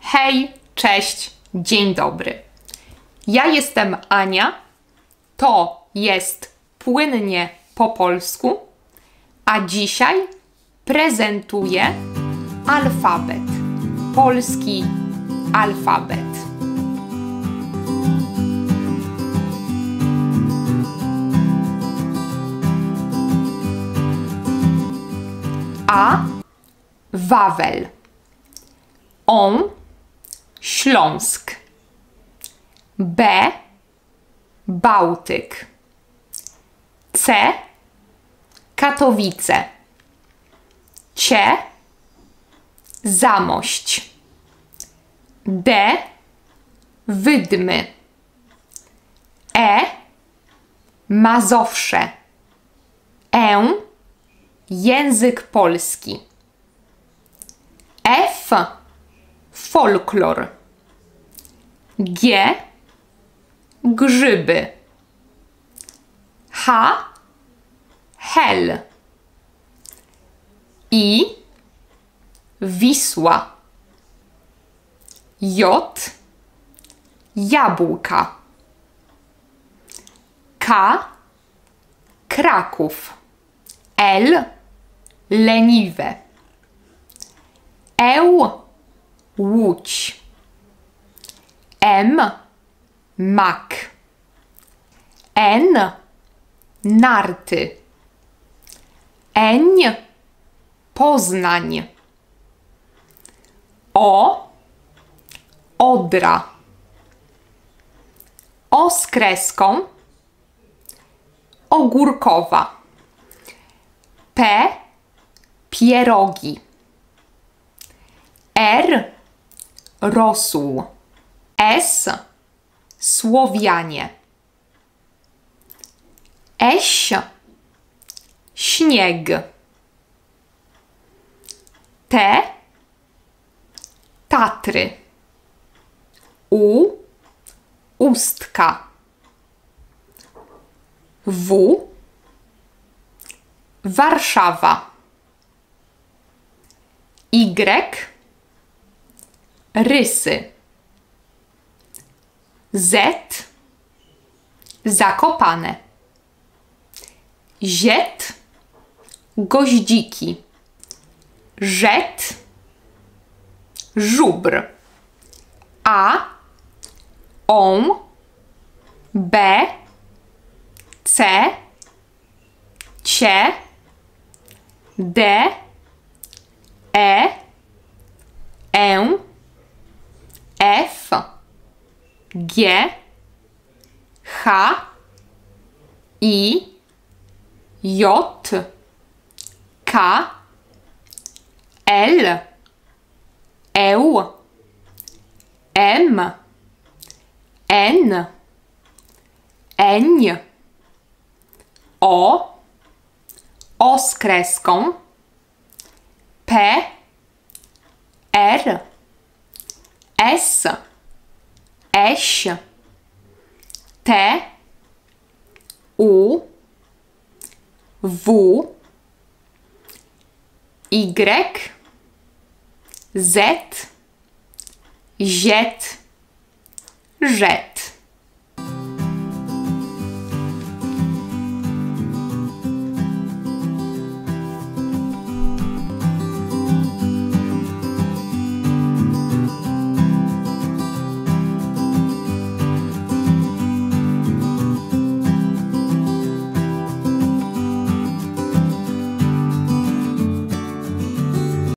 Hej, cześć, dzień dobry. Ja jestem Ania, to jest Płynnie po polsku, a dzisiaj prezentuję alfabet, polski alfabet. A. Wawel. On. Śląsk. B. Bałtyk. C. Katowice. C. Zamość. D. Wydmy. E. Mazowsze. E. Język polski. F. Folklor. G. Grzyby. H. Hel. I. Wisła. J. Jabłka. K. Kraków. L. Leniwe. Eł. Łódź. M. Mak. N. Narty. Eń. Poznań. O. Odra. O z kreską. Ogórkowa. P. Pierogi. R. Rosół. S. Słowianie. Eś. Śnieg. T. Tatry. U. Ustka. W. Warszawa. Y. Rysy. Z. Zakopane. Z. Goździki. Rzet. Żubr. A. On. B. C. C. D. E. Ę. F. G. H. I. J. K. L. Eł. M. N. Eń. O. O z kreską. P. R. S. Eś. T. U. W. Y. Z. Z. Rzet.